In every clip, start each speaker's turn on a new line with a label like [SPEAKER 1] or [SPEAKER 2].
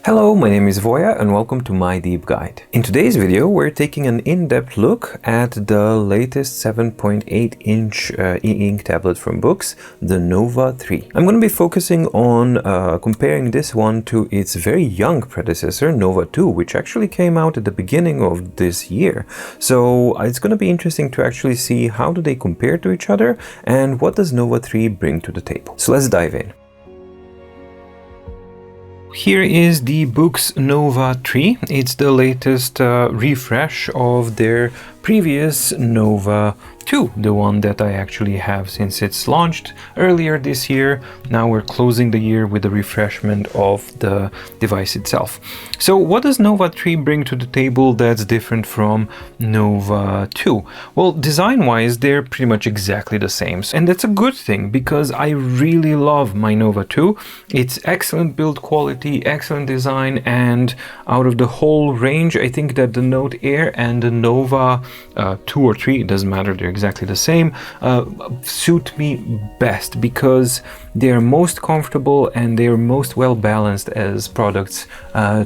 [SPEAKER 1] Hello, my name is Voya and welcome to My Deep Guide. In today's video, we're taking an in-depth look at the latest 7.8-inch e-ink tablet from Boox, the Nova 3. I'm going to be focusing on comparing this one to its very young predecessor, Nova 2, which actually came out at the beginning of this year. So it's going to be interesting to actually see how do they compare to each other and what does Nova 3 bring to the table. So let's dive in. Here is the Boox Nova 3. It's the latest refresh of their previous Nova 2, the one that I actually have since it's launched earlier this year. Now we're closing the year with the refreshment of the device itself. So what does Nova 3 bring to the table that's different from Nova 2? Well, design-wise, they're pretty much exactly the same. And that's a good thing because I really love my Nova 2. It's excellent build quality, excellent design, and out of the whole range, I think that the Note Air and the Nova 2 or 3, it doesn't matter, they're exactly the same, suit me best because they're most comfortable and they're most well balanced as products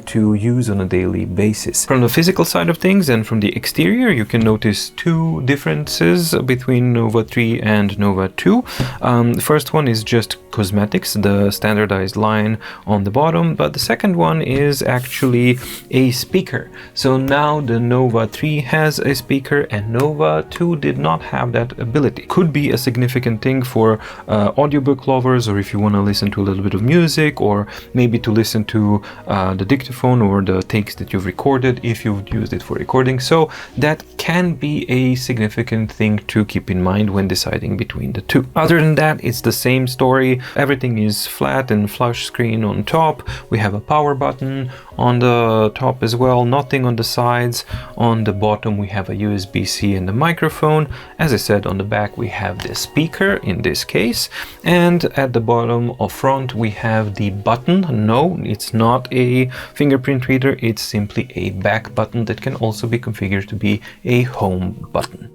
[SPEAKER 1] to use on a daily basis. From the physical side of things and from the exterior, you can notice two differences between Nova 3 and Nova 2. The first one is just cosmetics, the standardized line on the bottom, but the second one is actually a speaker. So now the Nova 3 has a speaker and Nova 2 did not have that ability. Could be a significant thing for audiobook lovers, or if you want to listen to a little bit of music, or maybe to listen to the dictaphone or the takes that you've recorded if you've used it for recording. So that can be a significant thing to keep in mind when deciding between the two. Other than that, it's the same story. Everything is flat and flush screen on top. We have a power button on the top as well, nothing on the sides. On the bottom we have a USB-C and a microphone. As I said, on the back we have the speaker in this case, and at the bottom or front we have the button. No, it's not a fingerprint reader, it's simply a back button that can also be configured to be a home button.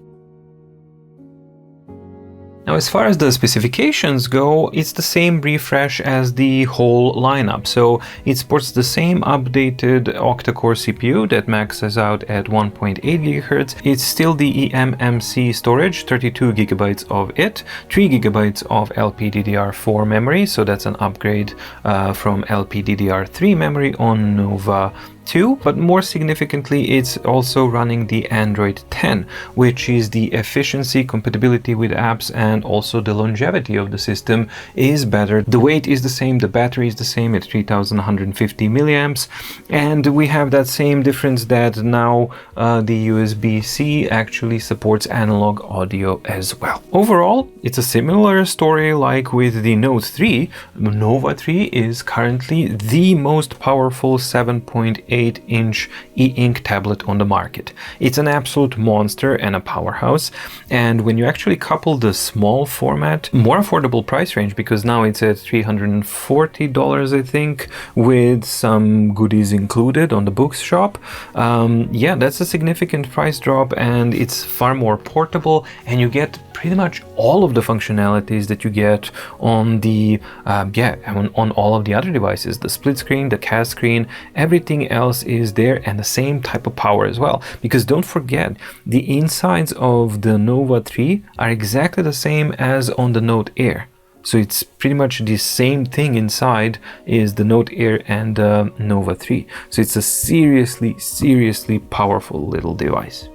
[SPEAKER 1] Now, as far as the specifications go, it's the same refresh as the whole lineup. So it sports the same updated octa-core CPU that maxes out at 1.8 GHz. It's still the eMMC storage, 32 GB of it, 3 GB of LPDDR4 memory. So that's an upgrade from LPDDR3 memory on Nova 2, but more significantly it's also running the Android 10, which is the efficiency, compatibility with apps, and also the longevity of the system is better. The weight is the same, the battery is the same at 3150 milliamps, and we have that same difference that now the USB-C actually supports analog audio as well. Overall, it's a similar story like with the Note 3. Nova 3 is currently the most powerful 7.8-inch e-ink tablet on the market. It's an absolute monster and a powerhouse, and when you actually couple the small format, more affordable price range, because now it's at $340 I think, with some goodies included on the Boox shop, yeah, that's a significant price drop, and it's far more portable, and you get pretty much all of the functionalities that you get on the on all of the other devices. The split screen, the cast screen, everything else is there, and the same type of power as well, because don't forget the insides of the Nova 3 are exactly the same as on the Note Air. So it's pretty much the same thing inside is the Note Air and the Nova 3. So it's a seriously powerful little device.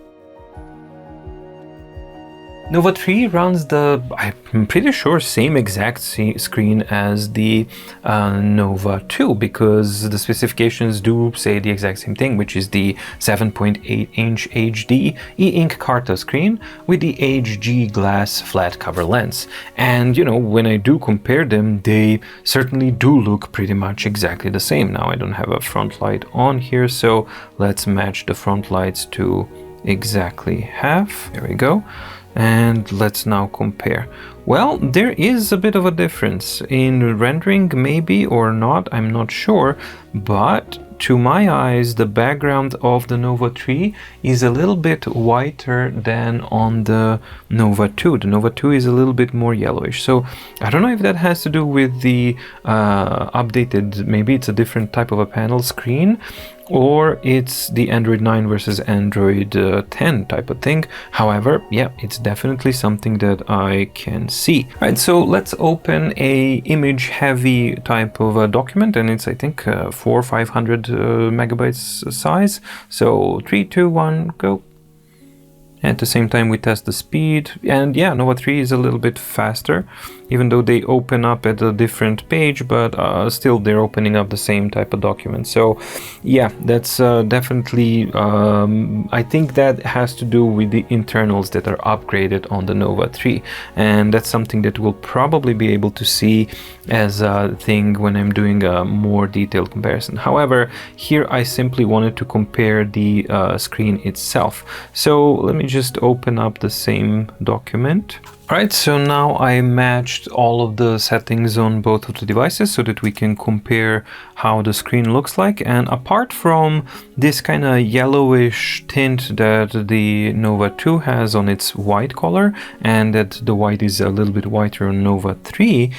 [SPEAKER 1] Nova 3 runs the, I'm pretty sure, same exact screen as the Nova 2, because the specifications do say the exact same thing, which is the 7.8-inch HD e-ink Carta screen with the HG glass flat cover lens. And you know, when I do compare them, they certainly do look pretty much exactly the same. Now I don't have a front light on here, so let's match the front lights to exactly half. There we go. And let's now compare. Well, there is a bit of a difference in rendering, maybe or not, I'm not sure, but to my eyes, the background of the Nova 3 is a little bit whiter than on the Nova 2. The Nova 2 is a little bit more yellowish. So I don't know if that has to do with the updated, maybe it's a different type of a panel screen, or it's the Android 9 versus Android 10 type of thing. However, yeah, it's definitely something that I can see. Right, so let's open a image heavy type of a document, and it's I think 400 or 500 megabytes size. So 3, 2, 1, go. At the same time we test the speed, and yeah, Nova 3 is a little bit faster, even though they open up at a different page, but still they're opening up the same type of document. So yeah, that's definitely, I think that has to do with the internals that are upgraded on the Nova 3, and that's something that we'll probably be able to see as a thing when I'm doing a more detailed comparison. However, here I simply wanted to compare the screen itself. So let me just open up the same document. Right, so now I matched all of the settings on both of the devices so that we can compare how the screen looks like. And apart from this kind of yellowish tint that the Nova 2 has on its white color, and that the white is a little bit whiter on Nova 3,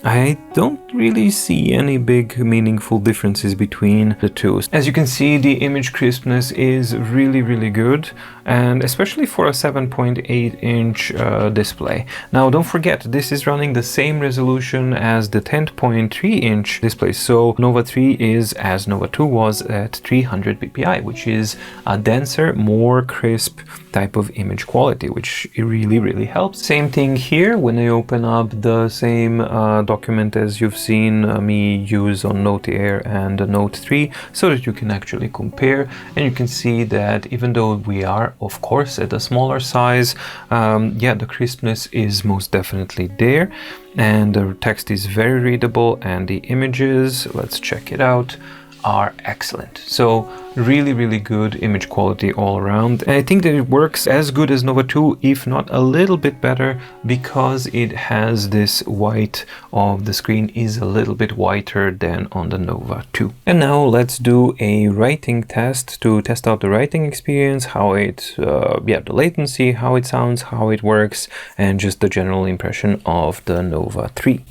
[SPEAKER 1] I don't really see any big meaningful differences between the two. As you can see, the image crispness is really good, and especially for a 7.8-inch display. Now don't forget, this is running the same resolution as the 10.3-inch display, so Nova 3 is, as Nova 2 was, at 300 ppi, which is a denser, more crisp type of image quality, which really helps. Same thing here when I open up the same document as you've seen me use on Note Air and Note 3, so that you can actually compare, and you can see that even though we are of course at a smaller size, yeah, the crispness is most definitely there, and the text is very readable, and the images, let's check it out, are excellent. So really good image quality all around. And I think that it works as good as Nova 2, if not a little bit better, because it has this white of the screen is a little bit whiter than on the Nova 2. And now let's do a writing test to test out the writing experience, how it, yeah, the latency, how it sounds, how it works, and just the general impression of the Nova 3.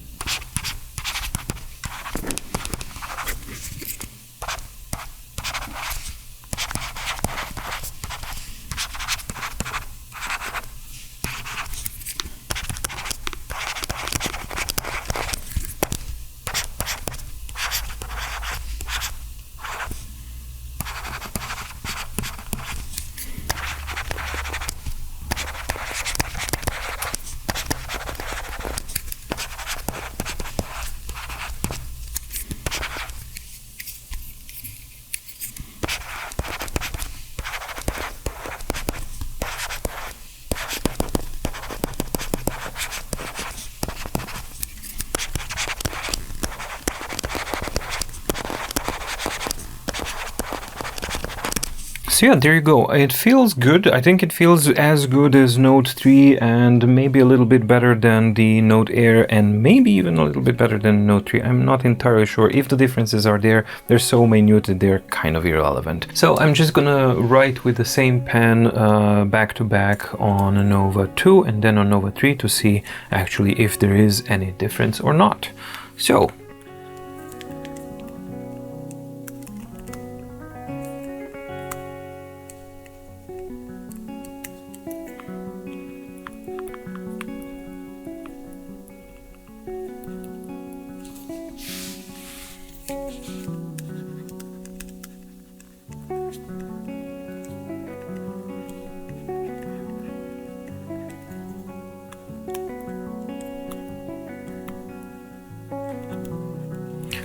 [SPEAKER 1] So yeah, there you go. It feels good. I think it feels as good as Note 3, and maybe a little bit better than the Note Air, and maybe even a little bit better than Note 3. I'm not entirely sure. If the differences are there, they're so minute that they're kind of irrelevant. So I'm just gonna write with the same pen back to back on a Nova 2 and then on Nova 3 to see actually if there is any difference or not. So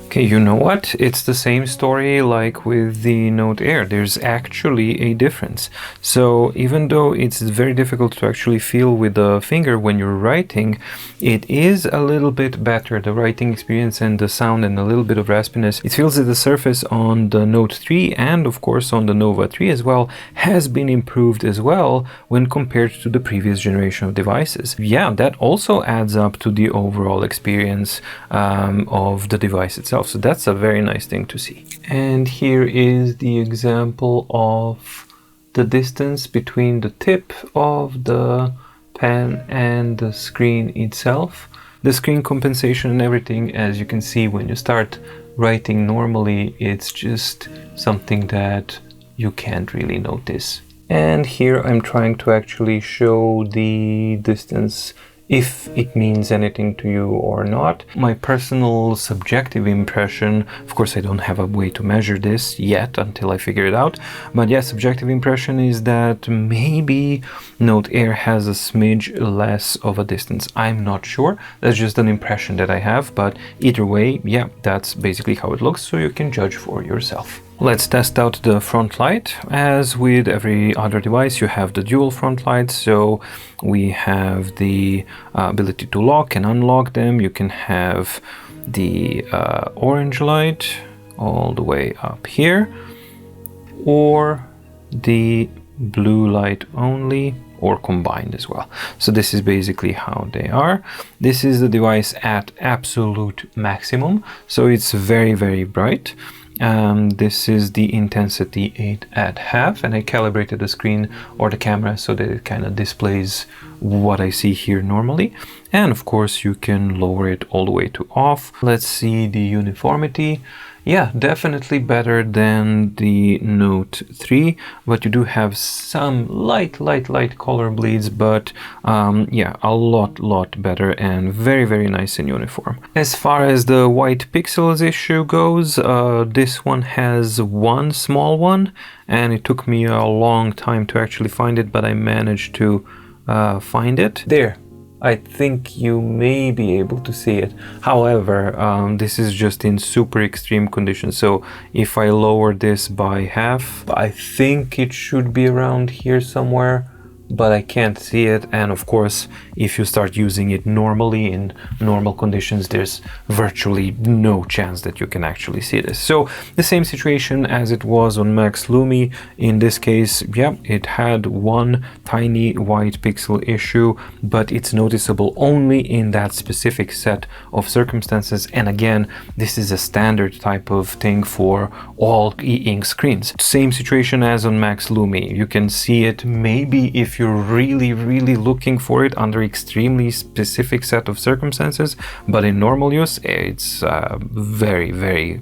[SPEAKER 1] okay, you know what? It's the same story like with the Note Air. There's actually a difference. So even though it's very difficult to actually feel with the finger when you're writing, it is a little bit better. The writing experience and the sound and a little bit of raspiness, it feels that the surface on the Note 3 and of course on the Nova 3 as well has been improved as well when compared to the previous generation of devices. Yeah, that also adds up to the overall experience of the device itself. itself. So that's a very nice thing to see. And here is the example of the distance between the tip of the pen and the screen itself. The screen compensation and everything, as you can see when you start writing normally, it's just something that you can't really notice. And here I'm trying to actually show the distance, if it means anything to you or not. My personal subjective impression, of course I don't have a way to measure this yet until I figure it out, but yeah, subjective impression is that maybe Note Air has a smidge less of a distance. I'm not sure, that's just an impression that I have, but either way, yeah, that's basically how it looks, so you can judge for yourself. Let's test out the Frontlight. As with every other device, you have the dual Frontlight, so we have the ability to lock and unlock them. You can have the orange light all the way up here, or the blue light only, or combined as well. So this is basically how they are. This is the device at absolute maximum, so it's very, very bright. This is the intensity 8 at half, and I calibrated the screen or the camera so that it kind of displays what I see here normally. And of course you can lower it all the way to off. Let's see the uniformity. Yeah, definitely better than the Note 3, but you do have some light color bleeds, but yeah, a lot better and very, very nice and uniform. As far as the white pixels issue goes, this one has one small one, and it took me a long time to actually find it, but I managed to find it. There. I think you may be able to see it. However, this is just in super extreme conditions. So if I lower this by half, I think it should be around here somewhere, but I can't see it. And of course, if you start using it normally in normal conditions, there's virtually no chance that you can actually see this. So the same situation as it was on Max Lumi. In this case, yeah, it had one tiny white pixel issue, but it's noticeable only in that specific set of circumstances. And again, this is a standard type of thing for all e-ink screens. Same situation as on Max Lumi. You can see it maybe if you're really looking for it under extremely specific set of circumstances, but in normal use it's very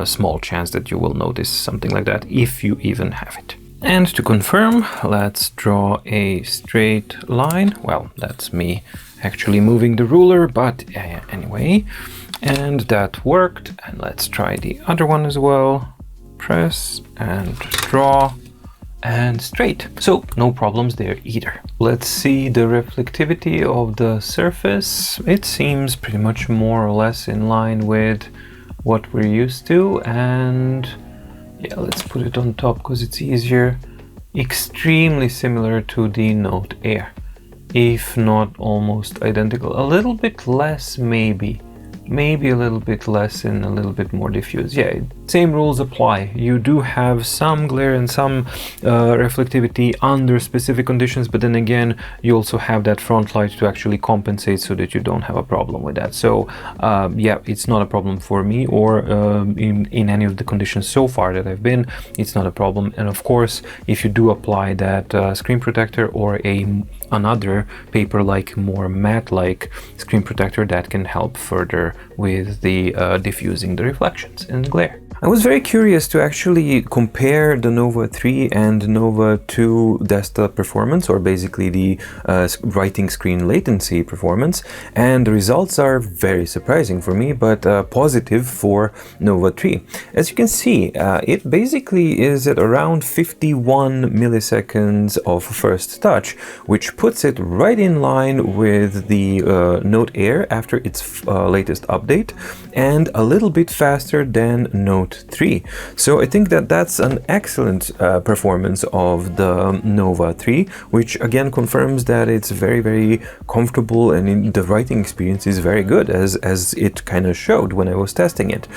[SPEAKER 1] small chance that you will notice something like that, if you even have it. And to confirm, let's draw a straight line. Well, that's me actually moving the ruler, but anyway, and that worked. And let's try the other one as well. Press and draw, and straight. So no problems there either. Let's see the reflectivity of the surface. It seems pretty much more or less in line with what we're used to, and yeah, let's put it on top because it's easier. Extremely similar to the Note Air, if not almost identical. A little bit less maybe a little bit less and a little bit more diffuse. Yeah, same rules apply. You do have some glare and some reflectivity under specific conditions, but then again, you also have that front light to actually compensate so that you don't have a problem with that. So yeah, it's not a problem for me, or in any of the conditions so far that I've been, it's not a problem. And of course, if you do apply that screen protector or another paper like more matte like screen protector, that can help further with the diffusing the reflections and glare. I was very curious to actually compare the Nova 3 and Nova 2 D.E.S.T.A performance, or basically the writing screen latency performance, and the results are very surprising for me, but positive for Nova 3. As you can see, it basically is at around 51 milliseconds of first touch, which puts it right in line with the Note Air after its latest update, and a little bit faster than Note Note 3. So I think that that's an excellent performance of the Nova 3, which again confirms that it's very, very comfortable, and the writing experience is very good, as it kind of showed when I was testing it.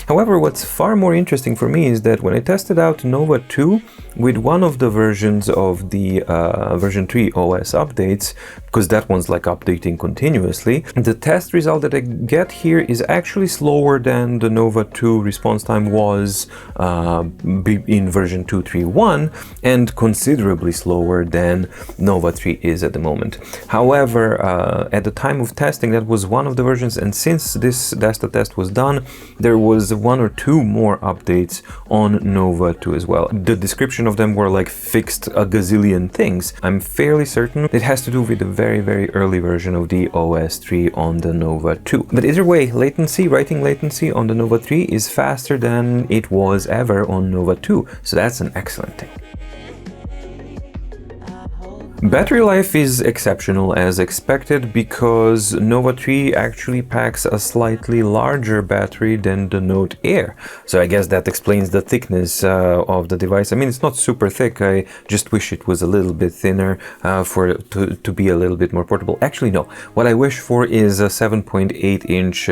[SPEAKER 1] However, what's far more interesting for me is that when I tested out Nova 2 with one of the versions of the version 3 OS updates, because that one's like updating continuously, the test result that I get here is actually slower than the Nova 2 response time was in version 2.3.1, and considerably slower than Nova 3 is at the moment. However, at the time of testing, that was one of the versions, and since this D.E.S.T.A test was done, there was one or two more updates on Nova 2 as well. The description of them were like fixed a gazillion things. I'm fairly certain it has to do with the very, very early version of the OS 3 on the Nova 2. But either way, writing latency on the Nova 3 is faster than it was ever on Nova 2, so that's an excellent thing. Battery life is exceptional as expected, because Nova 3 actually packs a slightly larger battery than the Note Air. So I guess that explains the thickness of the device. I mean, it's not super thick, I just wish it was a little bit thinner to be a little bit more portable. Actually, no. What I wish for is a 7.8-inch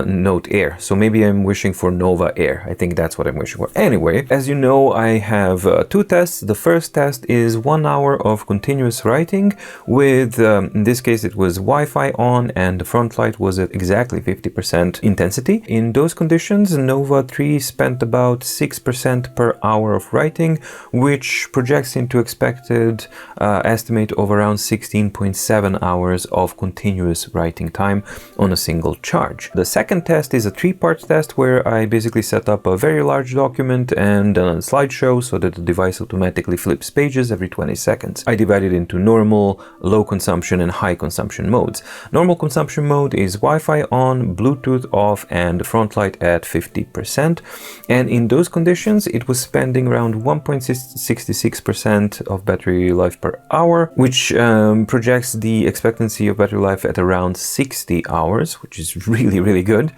[SPEAKER 1] Note Air. So maybe I'm wishing for Nova Air. I think that's what I'm wishing for. Anyway, as you know, I have two tests. The first test is 1 hour of continuous writing with, in this case, it was Wi-Fi on, and the Frontlight was at exactly 50% intensity. In those conditions, Nova 3 spent about 6% per hour of writing, which projects into expected estimate of around 16.7 hours of continuous writing time on a single charge. The second test is a three-part test where I basically set up a very large document and a slideshow so that the device automatically flips pages every 20 seconds. I divided into normal, low consumption, and high consumption modes. Normal consumption mode is Wi-Fi on, Bluetooth off, and Frontlight at 50%. And in those conditions, it was spending around 1.66% of battery life per hour, which projects the expectancy of battery life at around 60 hours, which is really, really good.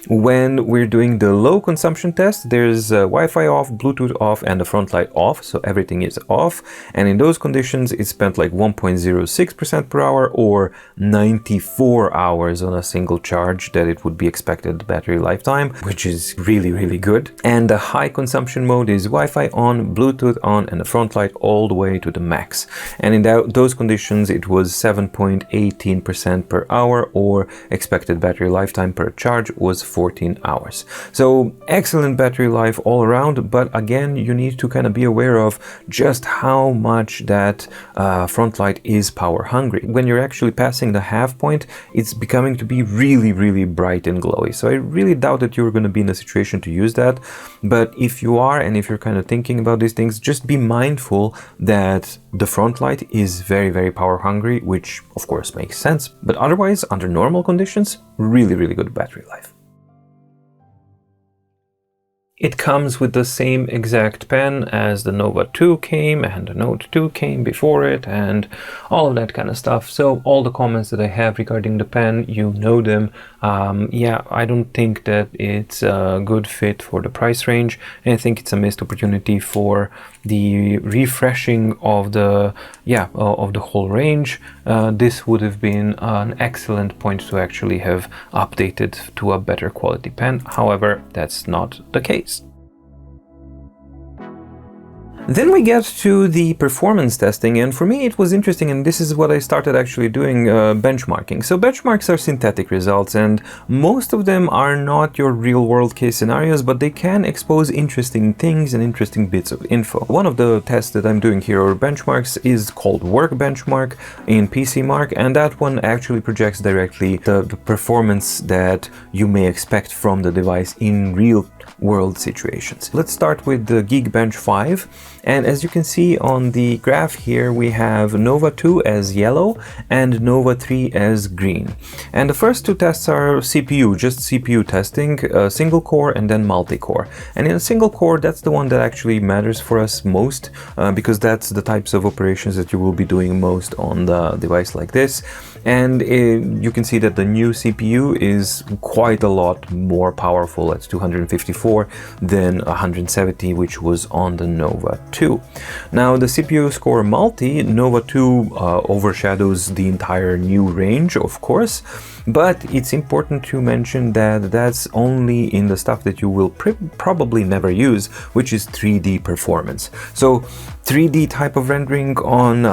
[SPEAKER 1] When we're doing the low consumption test, there's Wi-Fi off, Bluetooth off, and the Frontlight off, so everything is off. And in those conditions, it spent like 1.06% per hour, or 94 hours on a single charge that it would be expected battery lifetime, which is really, really good. And the high consumption mode is Wi-Fi on, Bluetooth on, and the Frontlight all the way to the max. And in those conditions, it was 7.18% per hour, or expected battery lifetime per charge was 14 hours. So excellent battery life all around, but again, you need to kind of be aware of just how much that Frontlight is power hungry. When you're actually passing the half point, it's becoming to be really, really bright and glowy. So I really doubt that you're going to be in a situation to use that. But if you are, and if you're kind of thinking about these things, just be mindful that the Frontlight is very, very power hungry, which of course makes sense. But otherwise, under normal conditions, really, really good battery life. It comes with the same exact pen as the Nova 2 came, and the Note 2 came before it, and all of that kind of stuff. So all the comments that I have regarding the pen, you know them. Yeah, I don't think that it's a good fit for the price range, and I think it's a missed opportunity for the refreshing of the whole range. This would have been an excellent point to actually have updated to a better quality pen. However, that's not the case. Then we get to the performance testing, and for me it was interesting, and this is what I started actually doing, benchmarking. So benchmarks are synthetic results, and most of them are not your real-world case scenarios, but they can expose interesting things and interesting bits of info. One of the tests that I'm doing here, or benchmarks, is called Work Benchmark in PCMark, and that one actually projects directly the performance that you may expect from the device in real-world situations. Let's start with the Geekbench 5. And as you can see on the graph here, we have Nova 2 as yellow and Nova 3 as green. And the first two tests are CPU, just CPU testing, single core and then multi-core. And in a single core, that's the one that actually matters for us most, because that's the types of operations that you will be doing most on the device like this. And you can see that the new CPU is quite a lot more powerful at 254 than 170, which was on the Nova 2. Now the CPU score multi, Nova 2 overshadows the entire new range, of course, but it's important to mention that that's only in the stuff that you will probably never use, which is 3D performance. So 3D type of rendering on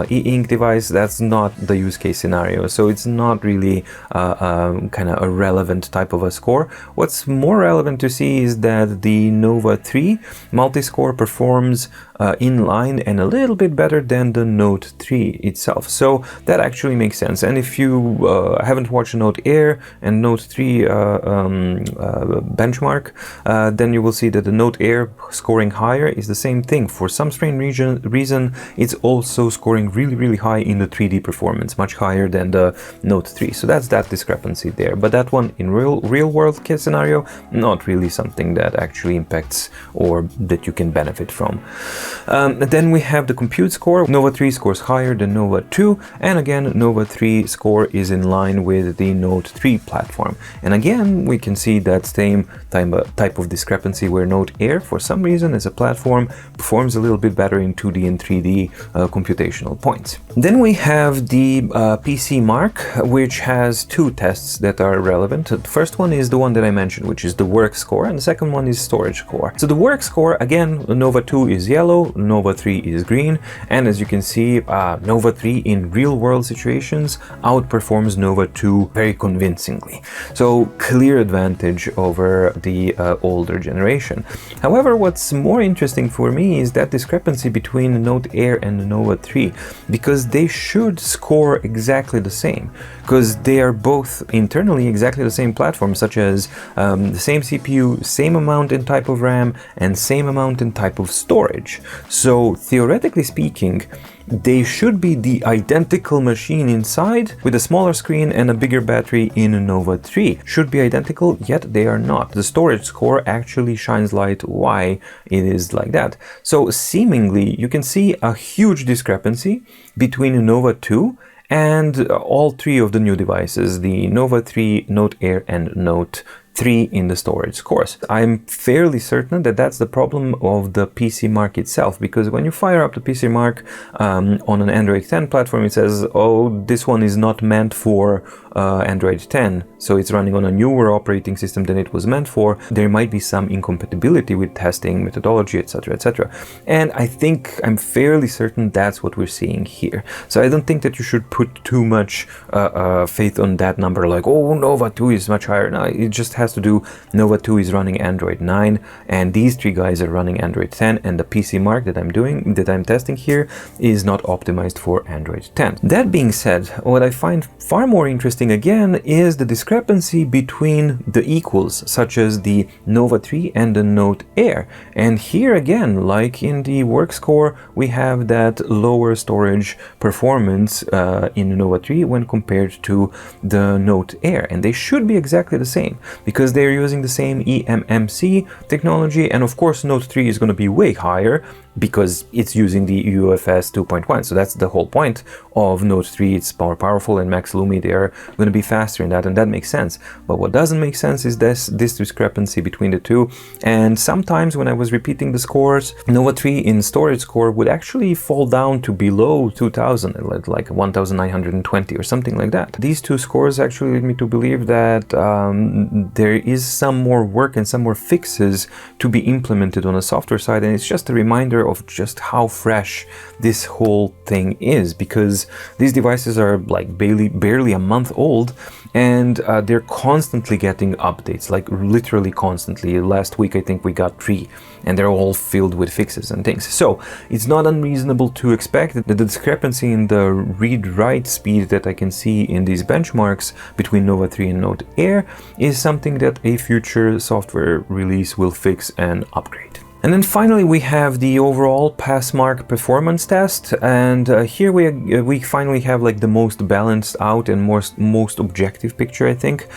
[SPEAKER 1] e-ink device, that's not the use case scenario. So it's not really kind of a relevant type of a score. What's more relevant to see is that the Nova 3 multi-score performs in line and a little bit better than the Note 3 itself. So that actually makes sense. And if you haven't watched Note Air and Note 3 benchmark, then you will see that the Note Air scoring higher is the same thing. For some strange reason, it's also scoring really high in the 3D performance, much higher than the Note 3. So that's that discrepancy there. But that one in real world case scenario, not really something that actually impacts or that you can benefit from. Then we have the compute score. Nova 3 scores higher than Nova 2, and again Nova 3 score is in line with the Note 3 platform. And again we can see that same type of discrepancy where Note Air for some reason as a platform performs a little bit better in 2D and 3D computational points. Then we have the PC Mark, which has two tests that are relevant. The first one is the one that I mentioned, which is the work score, and the second one is storage score. So the work score, again, Nova 2 is yellow, Nova 3 is green, and as you can see, Nova 3 in real-world situations outperforms Nova 2 very convincingly. So clear advantage over the older generation. However, what's more interesting for me is that discrepancy between Note Air and Nova 3, because they should score exactly the same, because they are both internally exactly the same platform, such as the same CPU, same amount and type of RAM, and same amount and type of storage. So theoretically speaking, they should be the identical machine inside with a smaller screen and a bigger battery in Nova 3. Should be identical, yet they are not. The storage score actually shines light why it is like that. So seemingly you can see a huge discrepancy between Nova 2 and all three of the new devices, the Nova 3, Note Air and Note 3 in the storage scores. I'm fairly certain that that's the problem of the PC Mark itself, because when you fire up the PC Mark on an Android 10 platform, it says, oh, this one is not meant for Android 10, so it's running on a newer operating system than it was meant for. There might be some incompatibility with testing methodology, etc., etc. And I think I'm fairly certain that's what we're seeing here. So I don't think that you should put too much faith on that number, like, oh, Nova 2 is much higher. No, it just has to do, Nova 2 is running Android 9, and these three guys are running Android 10, and the PC Mark that I'm testing here is not optimized for Android 10. That being said, what I find far more interesting again is the discrepancy between the equals, such as the Nova 3 and the Note Air. And here again, like in the work score, we have that lower storage performance in Nova 3 when compared to the Note Air, and they should be exactly the same because they're using the same eMMC technology, and of course Note 3 is going to be way higher because it's using the UFS 2.1. So that's the whole point of Note 3. It's more powerful, and Max Lumi, they are going to be faster in that, and that makes sense. But what doesn't make sense is this discrepancy between the two. And sometimes when I was repeating the scores, Nova 3 in storage score would actually fall down to below 2000, like 1920 or something like that. These two scores actually lead me to believe that there is some more work and some more fixes to be implemented on the software side, and it's just a reminder of just how fresh this whole thing is, because these devices are like barely a month old, and they're constantly getting updates, like literally constantly. Last week I think we got 3, and they're all filled with fixes and things. So it's not unreasonable to expect that the discrepancy in the read-write speed that I can see in these benchmarks between Nova 3 and Note Air is something that a future software release will fix and upgrade. And then finally we have the overall pass mark performance test, and here we finally have like the most balanced out and most objective picture, I think.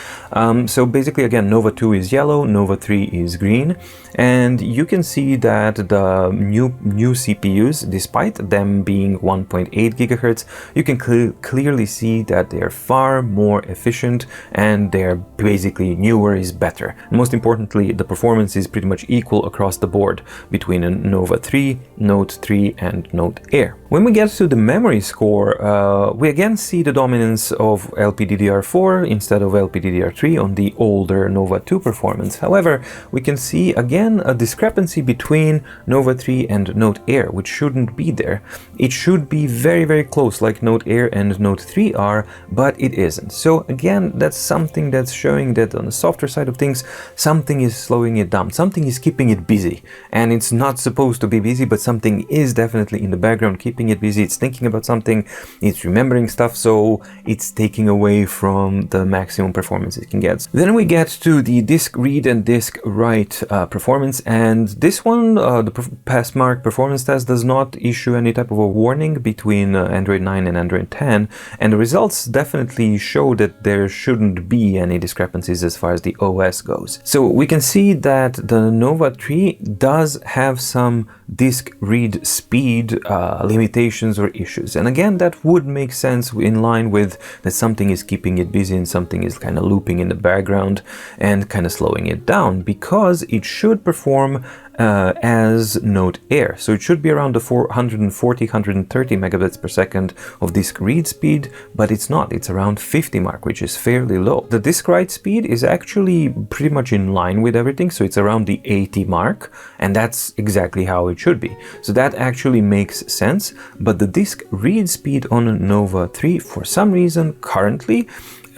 [SPEAKER 1] So basically, again, Nova 2 is yellow, Nova 3 is green, and you can see that the new CPUs, despite them being 1.8 gigahertz, you can clearly see that they're far more efficient and they're basically newer is better. Most importantly, the performance is pretty much equal across the board between a Nova 3, Note 3 and Note Air. When we get to the memory score, we again see the dominance of LPDDR4 instead of LPDDR3 on the older Nova 2 performance. However, we can see again a discrepancy between Nova 3 and Note Air, which shouldn't be there. It should be very, very close like Note Air and Note 3 are, but it isn't. So again, that's something that's showing that on the software side of things, something is slowing it down, something is keeping it busy. And it's not supposed to be busy, but something is definitely in the background keeping it busy. It's thinking about something, it's remembering stuff, so it's taking away from the maximum performance it can get. Then we get to the disk read and disk write performance, and this one, the pass mark performance test, does not issue any type of a warning between Android 9 and Android 10, and the results definitely show that there shouldn't be any discrepancies as far as the OS goes. So we can see that the Nova 3 does have some disk read speed limitations or issues, and again that would make sense in line with that something is keeping it busy and something is kind of looping in the background and kind of slowing it down, because it should perform as Note Air. So it should be around the 140-130 megabits per second of disk read speed, but it's not. It's around 50 mark, which is fairly low. The disk write speed is actually pretty much in line with everything, so it's around the 80 mark, and that's exactly how it should be. So that actually makes sense, but the disk read speed on Nova 3, for some reason, currently,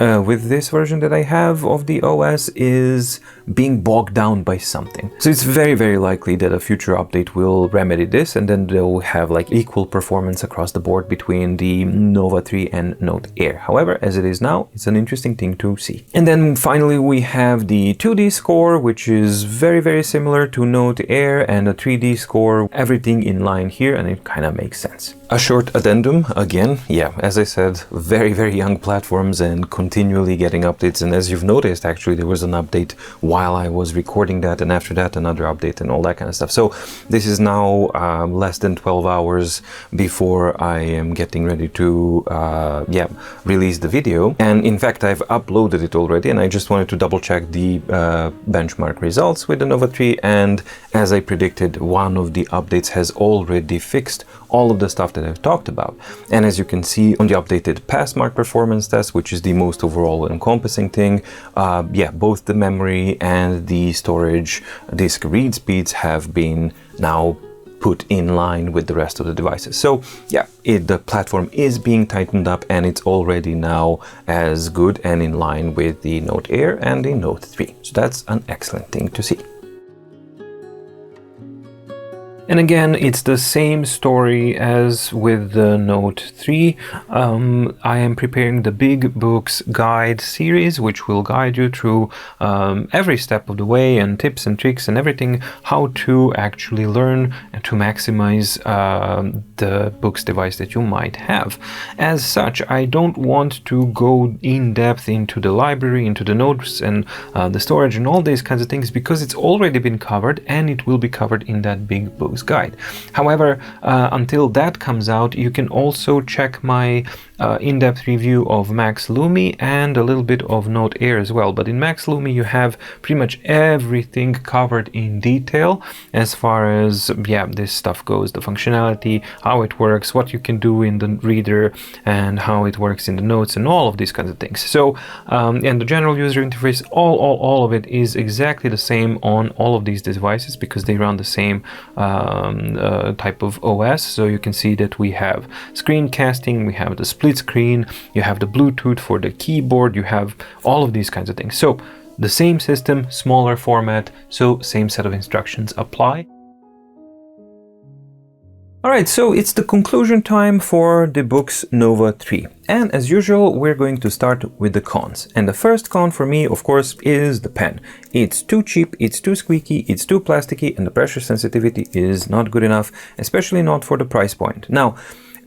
[SPEAKER 1] with this version that I have of the OS, is being bogged down by something. So it's very, very likely that a future update will remedy this, and then they'll have like equal performance across the board between the Nova 3 and Note Air. However, as it is now, it's an interesting thing to see. And then finally we have the 2D score, which is very, very similar to Note Air, and a 3D score, everything in line here, and it kind of makes sense. A short addendum, again, yeah, as I said, very, very young platforms and continually getting updates, and as you've noticed, actually there was an update while I was recording that, and after that another update and all that kind of stuff. So this is now less than 12 hours before I am getting ready to release the video, and in fact I've uploaded it already, and I just wanted to double check the benchmark results with the Nova 3, and as I predicted, one of the updates has already fixed all of the stuff that I've talked about. And as you can see on the updated pass mark performance test, which is the most overall encompassing thing, both the memory and the storage disk read speeds have been now put in line with the rest of the devices. So yeah, the platform is being tightened up, and it's already now as good and in line with the Note Air and the Note 3. So that's an excellent thing to see. And again, it's the same story as with the Note 3. I am preparing the Big Boox guide series, which will guide you through every step of the way, and tips and tricks and everything, how to actually learn and to maximize the Boox device that you might have. As such, I don't want to go in depth into the library, into the notes and the storage and all these kinds of things, because it's already been covered, and it will be covered in that Big Boox guide. However, until that comes out, you can also check my in-depth review of Max Lumi and a little bit of Note Air as well. But in Max Lumi you have pretty much everything covered in detail as far as this stuff goes, the functionality, how it works, what you can do in the reader, and how it works in the notes, and all of these kinds of things. So and the general user interface, all of it is exactly the same on all of these devices, because they run the same type of OS. So you can see that we have screencasting, we have the split screen, you have the Bluetooth for the keyboard, you have all of these kinds of things. So the same system, smaller format, so same set of instructions apply. Alright, so it's the conclusion time for the Boox Nova 3. And as usual, we're going to start with the cons. And the first con for me, of course, is the pen. It's too cheap, it's too squeaky, it's too plasticky, and the pressure sensitivity is not good enough, especially not for the price point. Now,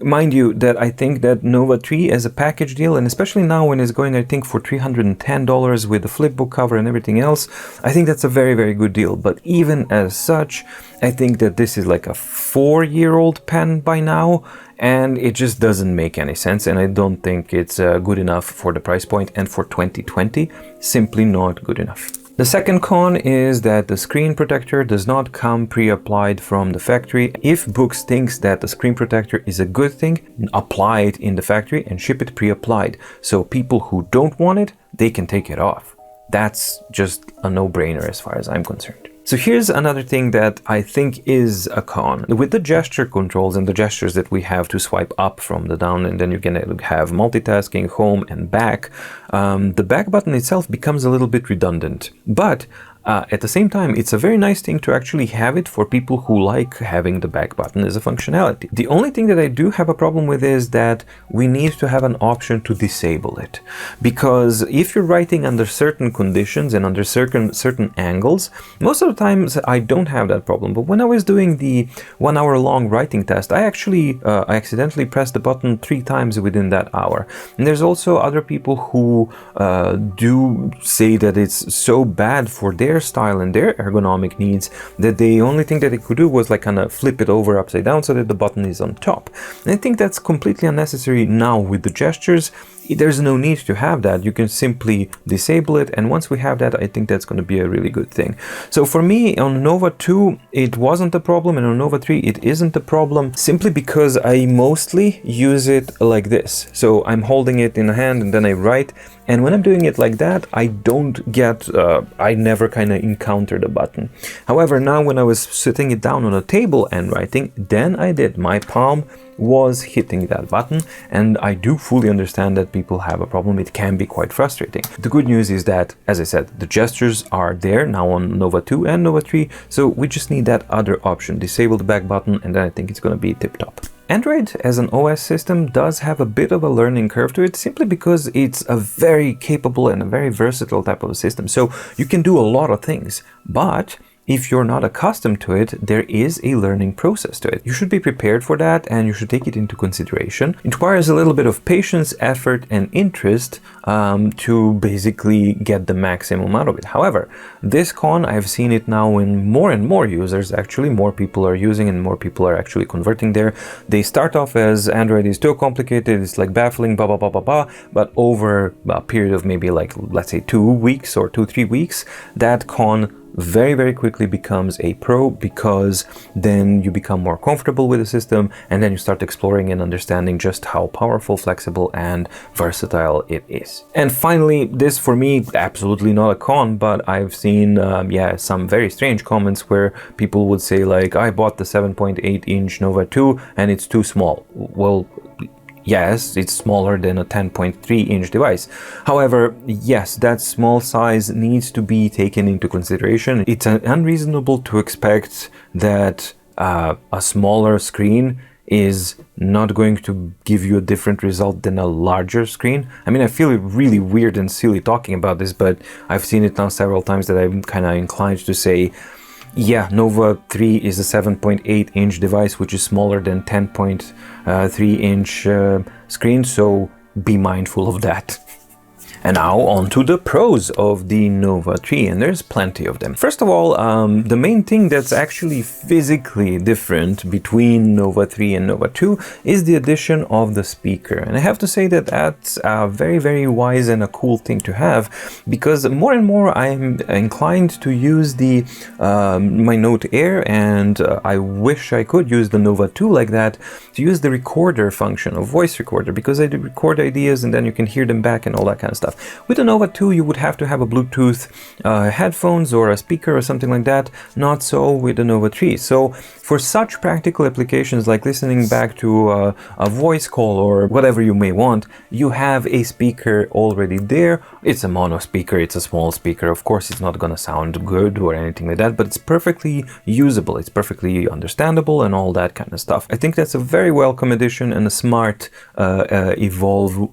[SPEAKER 1] mind you that I think that Nova 3 as a package deal, and especially now when it's going, I think, for $310 with the flipbook cover and everything else, I think that's a very, very good deal. But even as such, I think that this is like a 4-year-old pen by now, and it just doesn't make any sense, and I don't think it's good enough for the price point, and for 2020, simply not good enough. The second con is that the screen protector does not come pre-applied from the factory. If Boox thinks that the screen protector is a good thing, apply it in the factory and ship it pre-applied. So people who don't want it, they can take it off. That's just a no-brainer as far as I'm concerned. So here's another thing that I think is a con. With the gesture controls and the gestures that we have to swipe up from the down, and then you can have multitasking, home and back, the back button itself becomes a little bit redundant. But at the same time, it's a very nice thing to actually have it for people who like having the back button as a functionality. The only thing that I do have a problem with is that we need to have an option to disable it. Because if you're writing under certain conditions and under certain angles, most of the times I don't have that problem. But when I was doing the 1 hour long writing test, I actually accidentally pressed the button 3 times within that hour. And there's also other people who do say that it's so bad for their style and their ergonomic needs that the only thing that it could do was like kind of flip it over upside down so that the button is on top. And I think that's completely unnecessary now with the gestures. There's no need to have that. You can simply disable it, and once we have that, I think that's going to be a really good thing. So for me, on Nova 2, it wasn't a problem, and on Nova 3, it isn't a problem, simply because I mostly use it like this. So I'm holding it in a hand, and then I write, and when I'm doing it like that, I don't get, I never kind of encounter the button. However, now when I was sitting it down on a table and writing, then I did. My palm was hitting that button, and I do fully understand that people have a problem. It can be quite frustrating. The good news is that, as I said, the gestures are there now on Nova 2 and Nova 3, so we just need that other option, disable the back button, and then I think it's going to be tip-top. Android as an OS system does have a bit of a learning curve to it, simply because it's a very capable and a very versatile type of a system. So you can do a lot of things, but if you're not accustomed to it, there is a learning process to it. You should be prepared for that, and you should take it into consideration. It requires a little bit of patience, effort, and interest to basically get the maximum out of it. However, this con, I've seen it now in more and more users. Actually, more people are using and more people are actually converting there. They start off as Android is too complicated, it's like baffling, blah, blah, blah, blah, blah. But over a period of maybe like, let's say 2 weeks or 2-3 weeks, that con very, very quickly becomes a pro, because then you become more comfortable with the system, and then you start exploring and understanding just how powerful, flexible, and versatile it is. And finally, this for me, absolutely not a con, but I've seen, some very strange comments where people would say like, I bought the 7.8-inch Nova 2 and it's too small. Well, yes, it's smaller than a 10.3-inch device. However, yes, that small size needs to be taken into consideration. It's unreasonable to expect that a smaller screen is not going to give you a different result than a larger screen. I mean, I feel really weird and silly talking about this, but I've seen it now several times that I'm kind of inclined to say, yeah, Nova 3 is a 7.8-inch device, which is smaller than 10.3-inch screen, so be mindful of that. And now on to the pros of the Nova 3, and there's plenty of them. First of all, the main thing that's actually physically different between Nova 3 and Nova 2 is the addition of the speaker. And I have to say that that's a very, very wise and a cool thing to have, because more and more I'm inclined to use the my Note Air, and I wish I could use the Nova 2 like that, to use the recorder function of voice recorder, because I do record ideas and then you can hear them back and all that kind of stuff. stuff. With the Nova 2, you would have to have a Bluetooth headphones or a speaker or something like that. Not so with the Nova 3. So for such practical applications like listening back to a voice call or whatever you may want, you have a speaker already there. It's a mono speaker, it's a small speaker. Of course, it's not gonna sound good or anything like that, but it's perfectly usable, it's perfectly understandable and all that kind of stuff. I think that's a very welcome addition and a smart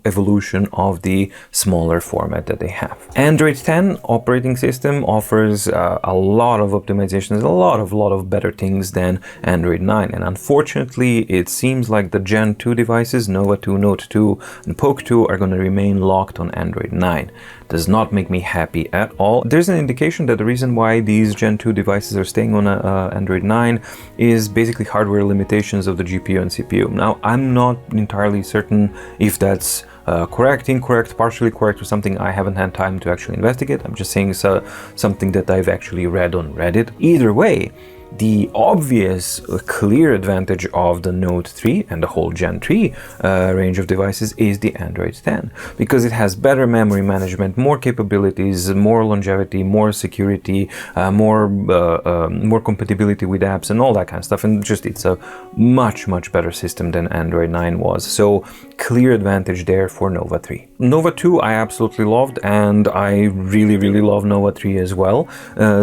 [SPEAKER 1] evolution of the smaller format that they have. Android 10 operating system offers a lot of optimizations, a lot of better things than Android 9, and unfortunately it seems like the Gen 2 devices, Nova 2, Note 2 and Poco 2 are going to remain locked on Android 9. Does not make me happy at all. There's an indication that the reason why these Gen 2 devices are staying on Android 9 is basically hardware limitations of the GPU and CPU. Now, I'm not entirely certain if that's correct, incorrect, partially correct, or something. I haven't had time to actually investigate. I'm just saying something that I've actually read on Reddit. Either way, the obvious clear advantage of the Note 3 and the whole Gen 3 range of devices is the Android 10, because it has better memory management, more capabilities, more longevity, more security, more compatibility with apps and all that kind of stuff, and just it's a much better system than Android 9 was. So clear advantage there for Nova 3. Nova 2 I absolutely loved, and I really love Nova 3 as well,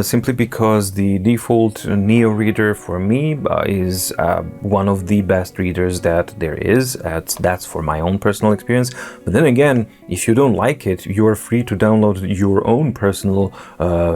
[SPEAKER 1] simply because the default Neo reader for me is one of the best readers that there is. That's for my own personal experience. But then again, if you don't like it, you're free to download your own personal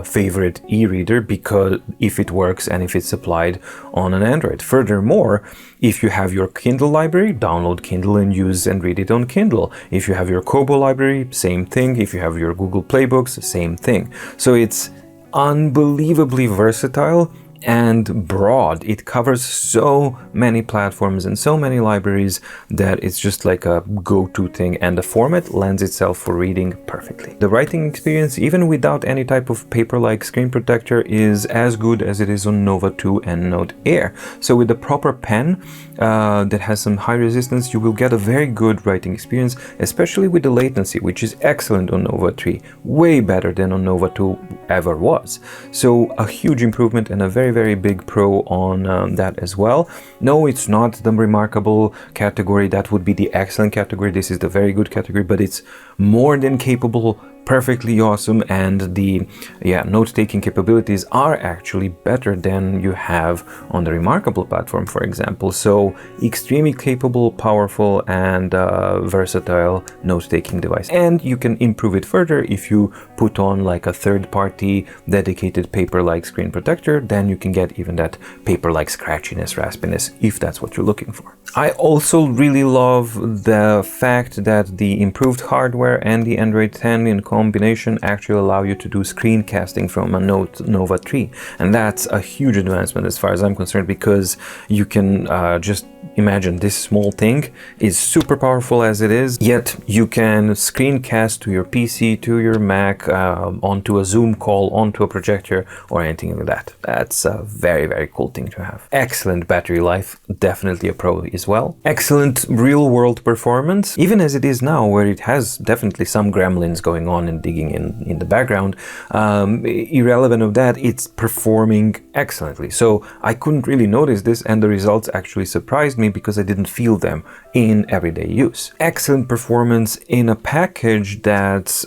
[SPEAKER 1] favorite e-reader, because if it works and if it's supplied on an Android. Furthermore, if you have your Kindle library, download Kindle and use and read it on Kindle. If you have your Kobo library, same thing. If you have your Google Play books, same thing. So it's unbelievably versatile and broad. It covers so many platforms and so many libraries that it's just like a go-to thing, and the format lends itself for reading perfectly. The writing experience, even without any type of paper-like screen protector, is as good as it is on Nova 2 and Note Air. So with the proper pen that has some high resistance, you will get a very good writing experience, especially with the latency, which is excellent on Nova 3, way better than on Nova 2 ever was. So a huge improvement and a very big pro on that as well. No, it's not the remarkable category. That would be the excellent category. This is the very good category, but it's more than capable, perfectly awesome, and the note-taking capabilities are actually better than you have on the Remarkable platform, for example. So extremely capable, powerful, and versatile note-taking device. And you can improve it further if you put on like a third-party dedicated paper-like screen protector. Then you can get even that paper-like scratchiness, raspiness, if that's what you're looking for. I also really love the fact that the improved hardware and the Android 10 in combination actually allow you to do screencasting from a Nova 3, and that's a huge advancement as far as I'm concerned, because you can just imagine this small thing is super powerful as it is, yet you can screencast to your PC, to your Mac, onto a Zoom call, onto a projector, or anything like that. That's a very cool thing to have. Excellent battery life, definitely a pro as well. Excellent real-world performance, even as it is now, where it has definitely some gremlins going on and digging in the background. Irrelevant of that, it's performing excellently. So I couldn't really notice this, and the results actually surprised me because I didn't feel them in everyday use. Excellent performance in a package that's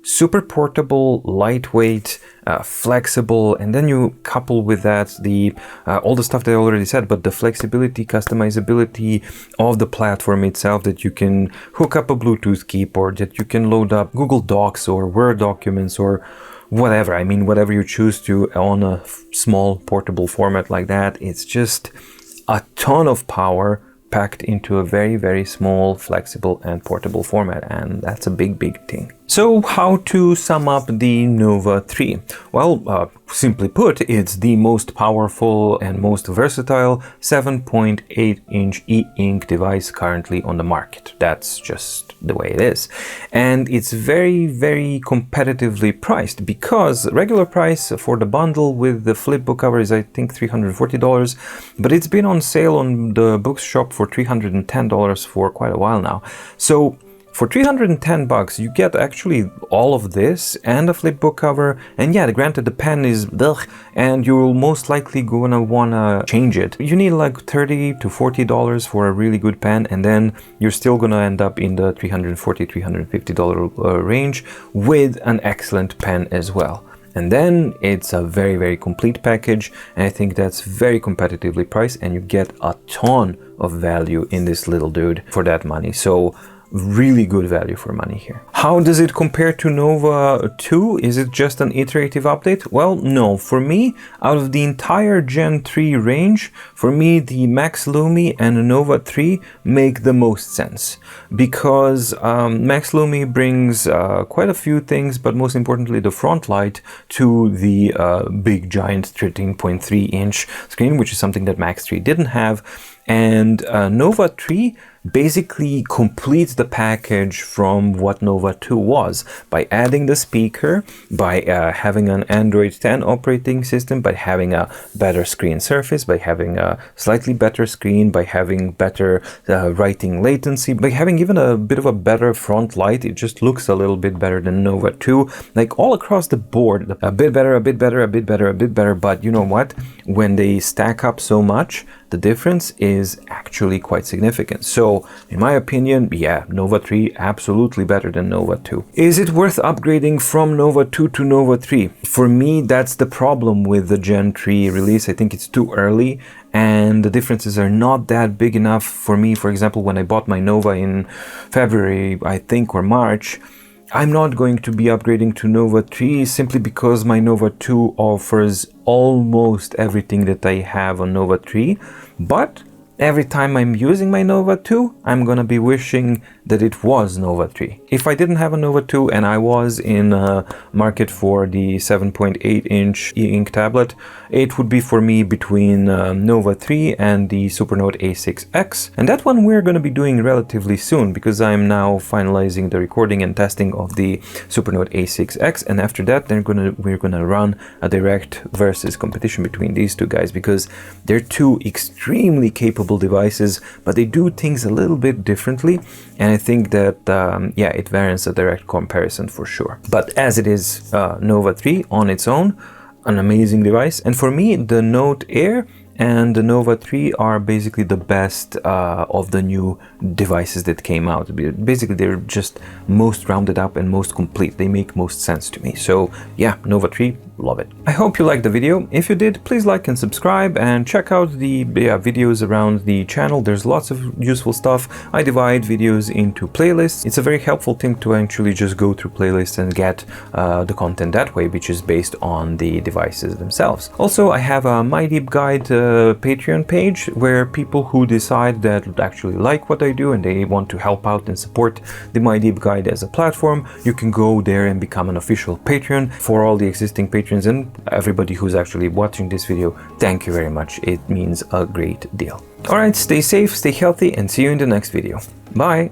[SPEAKER 1] super portable, lightweight, flexible, and then you couple with that the all the stuff that I already said, but the flexibility, customizability of the platform itself, that you can hook up a Bluetooth keyboard, that you can load up Google Docs or Word documents or whatever. I mean, whatever you choose to on a small portable format like that. It's just a ton of power packed into a very small, flexible and portable format, and that's a big thing. So how to sum up the Nova 3? Well, simply put, it's the most powerful and most versatile 7.8-inch e-ink device currently on the market. That's just the way it is. And it's very competitively priced, because regular price for the bundle with the flipbook cover is I think $340, but it's been on sale on the Boox shop for $310 for quite a while now. So For 310 bucks, you get actually all of this and a flipbook cover. And yeah, granted, the pen is ugh, and you're most likely gonna wanna change it. You need like $30 to $40 for a really good pen, and then you're still gonna end up in the $340, $350 range with an excellent pen as well. And then it's a very, very complete package, and I think that's very competitively priced, and you get a ton of value in this little dude for that money. So really good value for money here. How does it compare to Nova 2? Is it just an iterative update? Well, no. For me, out of the entire Gen 3 range, for me, the Max Lumi and Nova 3 make the most sense, because Max Lumi brings quite a few things, but most importantly, the Frontlight to the big giant 13.3-inch screen, which is something that Max 3 didn't have. And Nova 3 basically completes the package from what Nova 2 was by adding the speaker, by having an Android 10 operating system, by having a better screen surface, by having a slightly better screen, by having better writing latency, by having even a bit of a better front light. It just looks a little bit better than Nova 2, like all across the board, a bit better, a bit better, a bit better, a bit better. But you know what? When they stack up so much, the difference is actually quite significant. So in my opinion, yeah, Nova 3 absolutely better than Nova 2. Is it worth upgrading from Nova 2 to Nova 3? For me, that's the problem with the Gen 3 release. I think it's too early, and the differences are not that big enough for me. For example, when I bought my Nova in February, I think, or March, I'm not going to be upgrading to Nova 3 simply because my Nova 2 offers almost everything that I have on Nova 3, but every time I'm using my Nova 2, I'm gonna be wishing that it was Nova 3. If I didn't have a Nova 2 and I was in a market for the 7.8-inch e-ink tablet, it would be for me between Nova 3 and the Supernote A6X. And that one we're going to be doing relatively soon, because I'm now finalizing the recording and testing of the Supernote A6X. And after that, we're gonna run a direct versus competition between these two guys, because they're two extremely capable devices, but they do things a little bit differently. And I think that, yeah, it warrants a direct comparison for sure. But as it is Nova 3 on its own, an amazing device. And for me, the Note Air and the Nova 3 are basically the best of the new devices that came out. Basically, they're just most rounded up and most complete. They make most sense to me. So yeah, Nova 3, love it. I hope you liked the video. If you did, please like and subscribe, and check out the videos around the channel. There's lots of useful stuff. I divide videos into playlists. It's a very helpful thing to actually just go through playlists and get the content that way, which is based on the devices themselves. Also, I have a mydeepguide Patreon page where people who decide that actually like what I do and they want to help out and support the mydeepguide as a platform, you can go there and become an official Patreon. For all the existing patrons and everybody who's actually watching this video, thank you very much. It means a great deal. All right, stay safe, stay healthy, and see you in the next video. Bye.